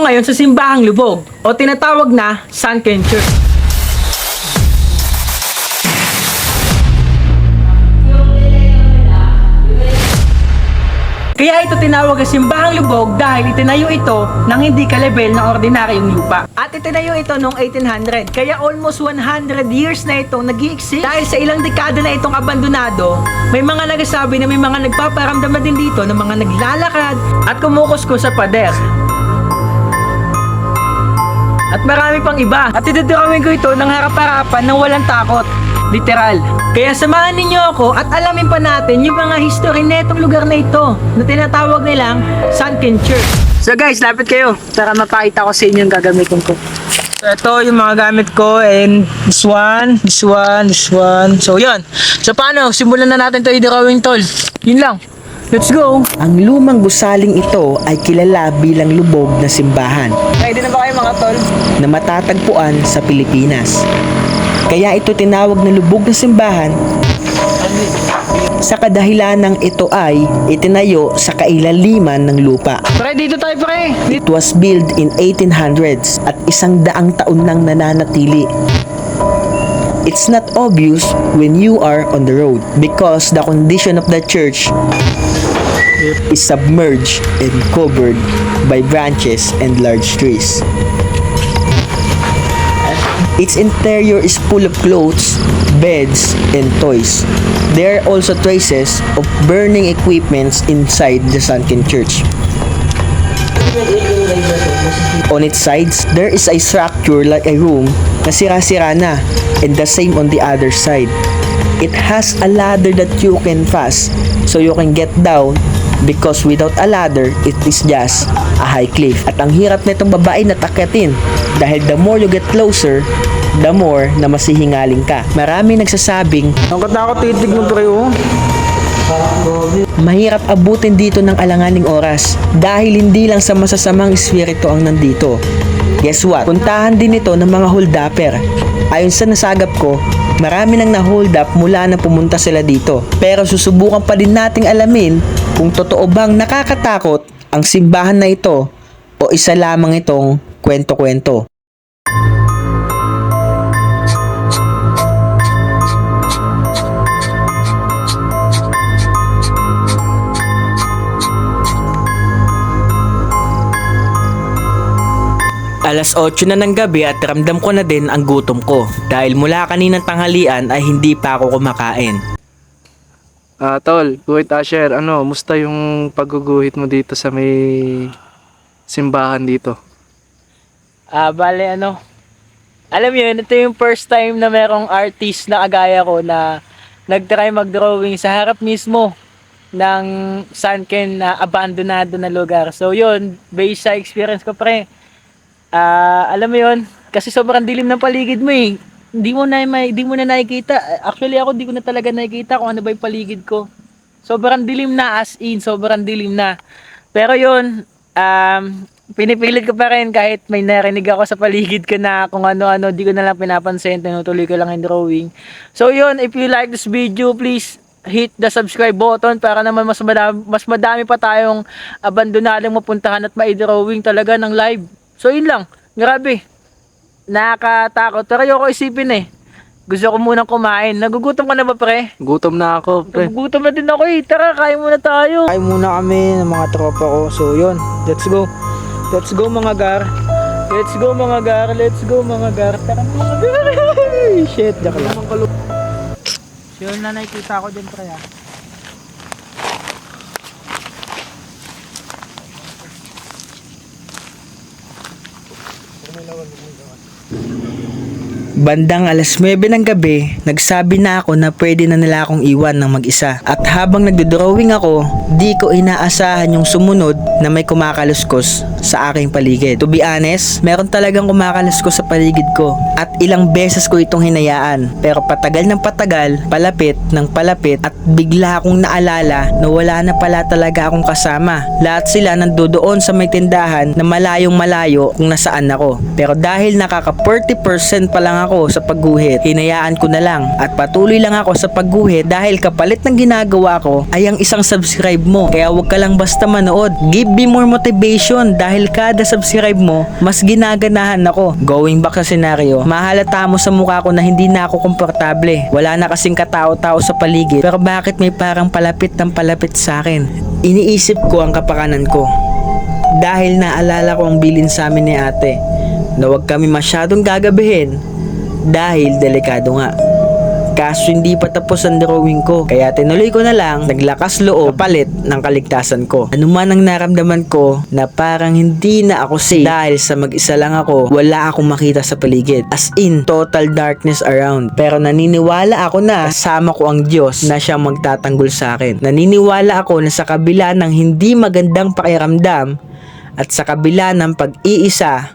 ngayon sa Simbahang Lubog o tinatawag na Sunken Church. Kaya ito tinawag na Simbahang Lubog dahil itinayo ito ng hindi kalebel na ordinaryong lupa. At itinayo ito noong 1800. Kaya almost 100 years na itong nag-i-exist. Dahil sa ilang dekada na itong abandonado, may mga nagsasabi na may mga nagpaparamdam na din dito ng mga naglalakad at kumukuskus sa pader. At marami pang iba. At itidirawin ko ito ng harap-harapan ng walang takot. Literal. Kaya samahan ninyo ako at alamin pa natin yung mga history na itong lugar na ito na tinatawag nilang Sunken Church. So guys, lapit kayo para mapakita ko sa inyo yung gagamitin ko. So ito yung mga gamit ko and this one. So yun. So paano? Simulan na natin ito i-drawing tol. Yun lang. Let's go! Ang lumang gusaling ito ay kilala bilang lubog na simbahan Ready na ba kayo mga tol? na matatagpuan sa Pilipinas. Kaya ito tinawag na lubog na simbahan sa kadahilanang ito ay itinayo sa kailaliman ng lupa. Pre, dito tayo pre! It was built in 1800s at 100 taon nang nananatili. It's not obvious when you are on the road because the condition of the church is submerged and covered by branches and large trees. Its interior is full of clothes, beds, and toys. There are also traces of burning equipments inside the sunken church. On its sides, there is a structure like a room na sira-sira na, and the same on the other side. It has a ladder that you can pass so you can get down because without a ladder, it is just a high cliff. At ang hirap nitong babae na takyatin dahil the more you get closer, the more na masihingaling ka. Marami nagsasabing Ang katakot titig mo pre oh. mahirap abutin dito ng alanganing oras dahil hindi lang sa masasamang espiritu ang nandito. Guess what? Puntahan din ito ng mga hold-upper. Ayon sa nasagap ko, marami nang na-hold up mula na pumunta sila dito. Pero susubukan pa din nating alamin kung totoo bang nakakatakot ang simbahan na ito o isa lamang itong kwento-kwento. Alas 8 na ng gabi at ramdam ko na din ang gutom ko dahil mula kaninang tanghalian ay hindi pa ako kumakain. Tol, guhit Asher, musta yung pagguguhit mo dito sa may simbahan dito? Bale alam mo yun, ito yung first time na merong artist na kagaya ko na nag-try mag-drawing sa harap mismo ng sunken na abandonado na lugar. So yun, based sa experience ko pre, alam mo yun, kasi sobrang dilim ng paligid mo eh. Hindi mo na nakikita. Actually ako di ko na talaga nakikita kung ano ba yung paligid ko. Sobrang dilim na, as in, sobrang dilim na. Pero yun, pinipilit ko pa rin kahit may narinig ako sa paligid ko na kung ano-ano, di ko na lang pinapansin, tinutuloy ko lang yung drawing. So yun, if you like this video, please hit the subscribe button para naman mas madami pa tayong abandonadong mapuntahan at mai-drawing talaga ng live. So yun lang, grabe, nakakatakot, pero ayoko isipin eh. Gusto ko munang kumain. Nagugutom ka na ba pre? Gutom na ako, pre. Nagugutom na din ako eh. Tara, kain muna tayo. Kain muna kami ng mga tropa ko. So yun, let's go. Let's go mga gar. Let's go mga gar. Let's go mga gar. Tara mga gar. Shit, joke lang. So yun na nakikita ko din pre ha. Bandang alas 9 ng gabi, nagsabi na ako na pwede na nila akong iwan ng mag-isa. At habang nagdodrawing ako, di ko inaasahan yung sumunod na may kumakaluskos sa aking paligid. To be honest, meron talagang kumakaluskos sa paligid ko. At ilang beses ko itong hinayaan. Pero patagal ng patagal, palapit ng palapit, at bigla akong naalala na wala na pala talaga akong kasama. Lahat sila nandoon sa may tindahan na malayong malayo kung nasaan ako. Pero dahil nakaka 40% pa lang ako sa pagguhit, hinayaan ko na lang at patuloy lang ako sa pagguhit dahil kapalit ng ginagawa ko ay ang isang subscribe mo. Kaya wag ka lang basta manood, give give me more motivation dahil kada subscribe mo, mas ginaganahan ako. Going back sa senaryo, mahalata mo sa mukha ko na hindi na ako komportable. Wala na kasing katao-tao sa paligid, pero bakit may parang palapit ng palapit sa akin? Iniisip ko ang kapakanan ko. Dahil naalala ko ang bilin sa amin ni ate na huwag kami masyadong gagabihin dahil delikado nga. Kaso hindi pa tapos ang drawing ko, kaya tinuloy ko na lang, naglakas loob palit ng kaligtasan ko. Ano man ang naramdaman ko na parang hindi na ako safe dahil sa mag-isa lang ako, wala akong makita sa paligid. As in, total darkness around. Pero naniniwala ako na kasama ko ang Diyos na siyang magtatanggol sa akin. Naniniwala ako na sa kabila ng hindi magandang pakiramdam at sa kabila ng pag-iisa,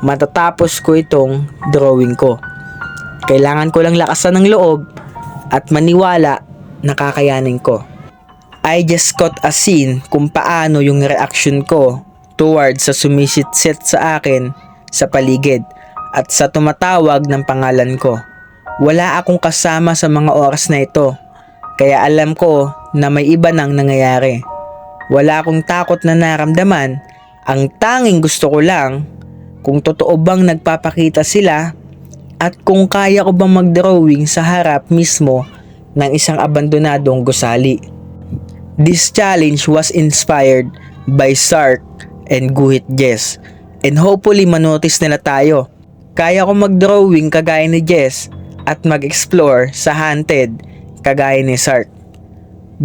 matatapos ko itong drawing ko. Kailangan ko lang lakasan ng loob at maniwala na kakayanin ko. I just caught a scene kung paano yung reaction ko towards sa sumisitsit sa akin sa paligid at sa tumatawag ng pangalan ko. Wala akong kasama sa mga oras na ito, kaya alam ko na may iba nang nangyayari. Wala akong takot na naramdaman, ang tanging gusto ko lang kung totoo bang nagpapakita sila at kung kaya ko bang mag-drawing sa harap mismo ng isang abandonadong gusali. This challenge was inspired by Sark and Guhit Jess, and hopefully manotice nila tayo. Kaya ko mag-drawing kagaya ni Jess at mag-explore sa haunted kagaya ni Sark.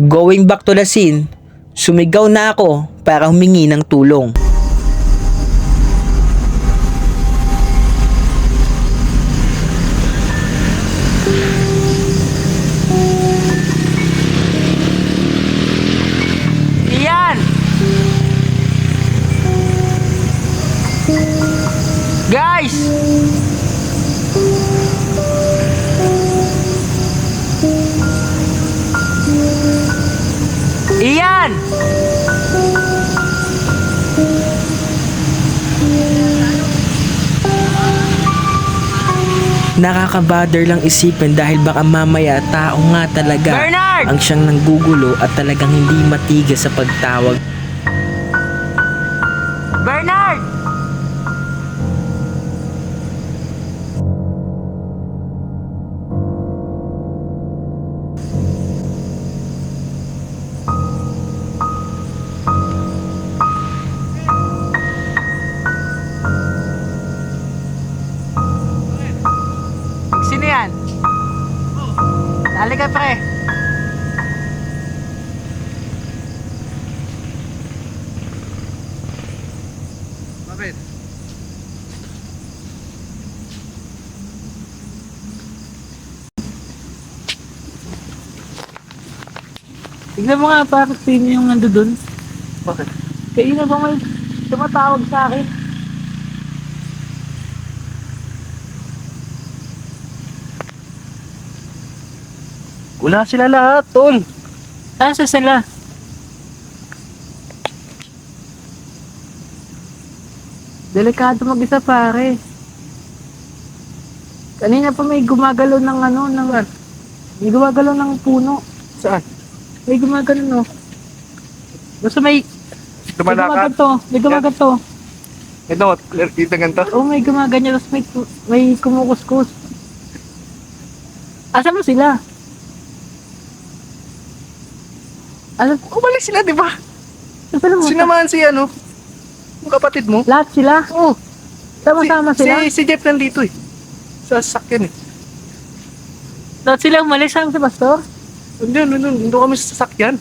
Going back to the scene, sumigaw na ako para humingi ng tulong. Guys! Iyan! Nakaka-bother lang isipin dahil baka mamaya tao nga talaga Bernard! ang siyang nanggugulo at talagang hindi matigas sa pagtawag. Bernard! Sino yan? Halika pre. Bakit? Tignan mo nga bakit sino yung nando dun. Bakit? Kaya na ba may tumatawag sa akin? Wala sila lahat, tol. Asa sila? Delikado mag-isa pare. Kanina pa may gumagalaw ng ano, may gumagalaw ng puno. Saan? May gumagalaw no. Basta may Lumalakad? may gumaganto. Ito, kita ganito. Oo, may gumaganyan, tapos may kumukuskus. Asa mo sila? Umalis sila, di ba? Asa mo? Sinamahan si ano, yung kapatid mo. Lahat sila? Oo. Sama-sama sila? Si Jeff nandito eh. Sa sasakyan eh. Lahat sila umalis, saan si Pastor? Nandun kami sa sasakyan.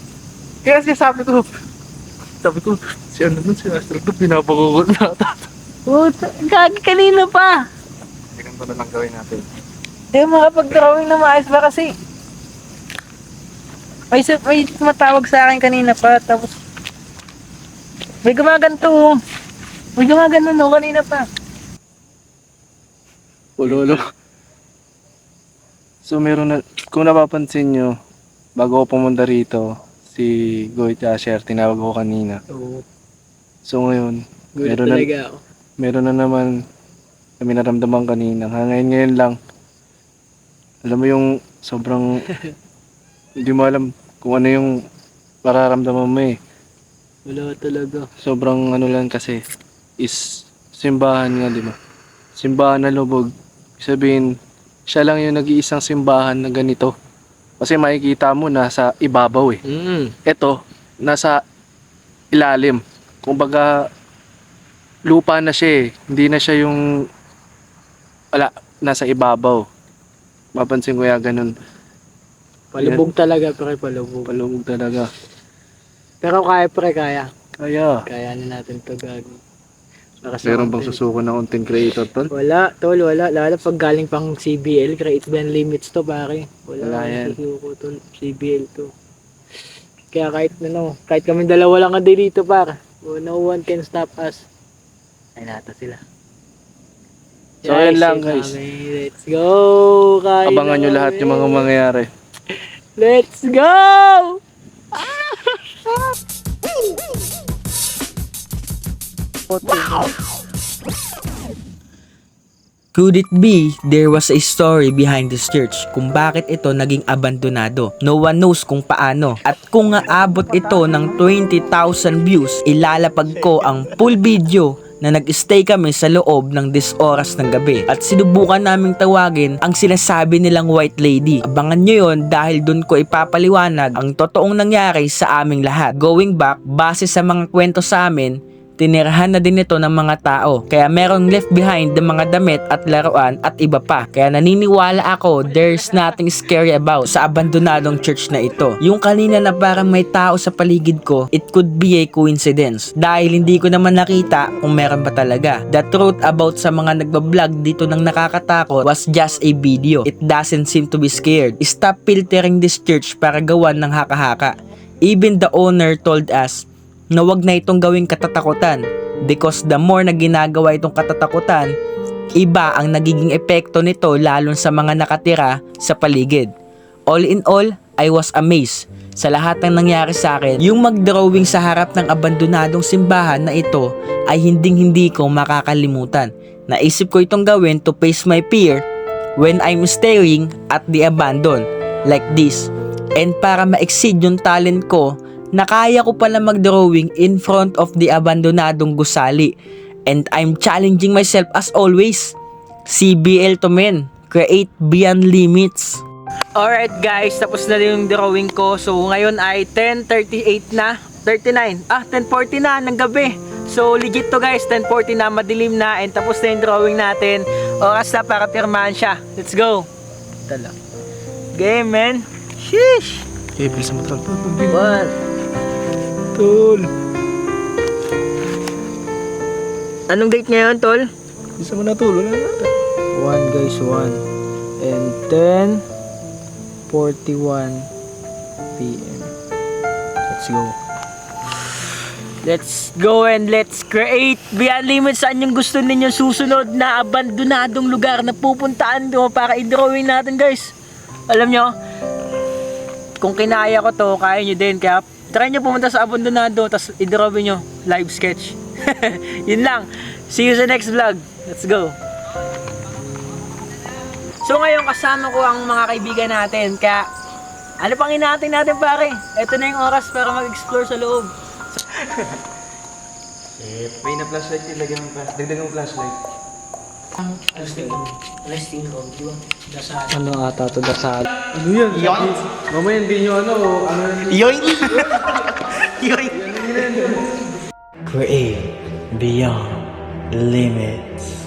Kaya siya sabi ko, si ano nun, si Astro to, pinapagugod na ata. Puta, gagi kanina pa. Ganito na lang gawin natin. Hindi mo makapag-drawing na maayos ba kasi? May tumatawag sa akin kanina pa, tapos may gumaganto. May gumagano no, kanina pa. Lolo. So meron na, kung napapansin nyo, bago ako pumunta rito, si Goit Asher, tinawag ko kanina. Oo, So ngayon, gulat talaga ako. meron na naman kami naramdaman kanina. Ngayon lang, alam mo yung sobrang, hindi mo alam kung ano yung mararamdaman mo eh. Wala talaga. Sobrang ano lang kasi is simbahan nga, di ba? Simbahan na lubog. Ibig sabihin, siya lang yung nag-iisang simbahan na ganito. Kasi makikita mo nasa ibabaw eh. Ito, nasa ilalim. Kumbaga, lupa na siya eh. Hindi na siya yung wala, nasa ibabaw. Mapansin ko ya ganun. Palubog talaga, pre, palubog. Palubog talaga. Pero kaya, pre, kaya. Kaya, Kayanin natin to, gago. Para sa meron bang content. susuko ng content creator, tol? Wala, tol, wala. Lalo pag galing pang CBL, create ban limits to, pare. Wala yan. Susuko, tol. CBL to. Kaya kahit kami dalawa lang nga dito, par. No one can stop us. Ay, nata sila. So, yun lang, guys. Let's go! Kain Abangan na nyo lahat kami. yung mga mangyayari. Let's go! Could it be there was a story behind this church kung bakit ito naging abandonado? No one knows kung paano. At kung aabot ito ng 20,000 views, ilalapag ko ang full video na nag-stay kami sa loob ng 10 oras ng gabi. At sinubukan naming tawagin ang sinasabi nilang white lady. Abangan nyo yun dahil dun ko ipapaliwanag ang totoong nangyari sa aming lahat. Going back, base sa mga kwento sa amin, tinirahan na din ito ng mga tao. Kaya merong left behind ng mga damit at laruan at iba pa. Kaya naniniwala ako there's nothing scary about sa abandonadong church na ito. Yung kanina na parang may tao sa paligid ko, it could be a coincidence. Dahil hindi ko naman nakita kung meron ba talaga. The truth about sa mga nagbablog dito ng nakakatakot was just a video. It doesn't seem to be scared. Stop filtering this church para gawan ng haka-haka. Even the owner told us na wag na itong gawing katatakutan because the more na ginagawa itong katatakutan, iba ang nagiging epekto nito lalo sa mga nakatira sa paligid. All in all, I was amazed sa lahat ng nangyari sa akin. Yung mag-drawing sa harap ng abandonadong simbahan na ito ay hinding-hindi ko makakalimutan. Naisip ko itong gawin to face my fear when I'm staring at the abandon like this. And para ma-exceed yung talent ko, na kaya ko pala mag-drawing in front of the abandonadong gusali. And I'm challenging myself as always. CBL to men. Create beyond limits. Alright guys, tapos na yung drawing ko. So ngayon ay 10:38 na. 39. 10:40 na ng gabi. So legit to guys, 10:40 na, madilim na. And tapos na yung drawing natin. Oras na para pirmahan siya. Let's go. Tala. Game man. Sheesh. Okay, please mo tol. One. Tol. Anong date ngayon, tol? Bisa mo na tol. Wala na. 1 guys, 1. And 10:41 PM. Let's go. Let's go and let's create beyond limits. Saan yung gusto ninyo susunod na abandonadong lugar na pupuntaan nyo para i-drawing natin guys. Alam nyo, kung kinaya ko to, kaya nyo din. Kaya try nyo pumunta sa abandonado, tapos i-drawing nyo live sketch. Yun lang. See you sa next vlog. Let's go. So ngayon kasama ko ang mga kaibigan natin. Kaya ano pang inatin natin pare? Ito na yung oras para mag-explore sa loob. May na flashlight ilagyan mo pa. Dagdagan mo flashlight. Ano ata to dasal? Ano yan? Yoink! Mamaya hindi nyo ano Yoink! Yoink! Create beyond limits.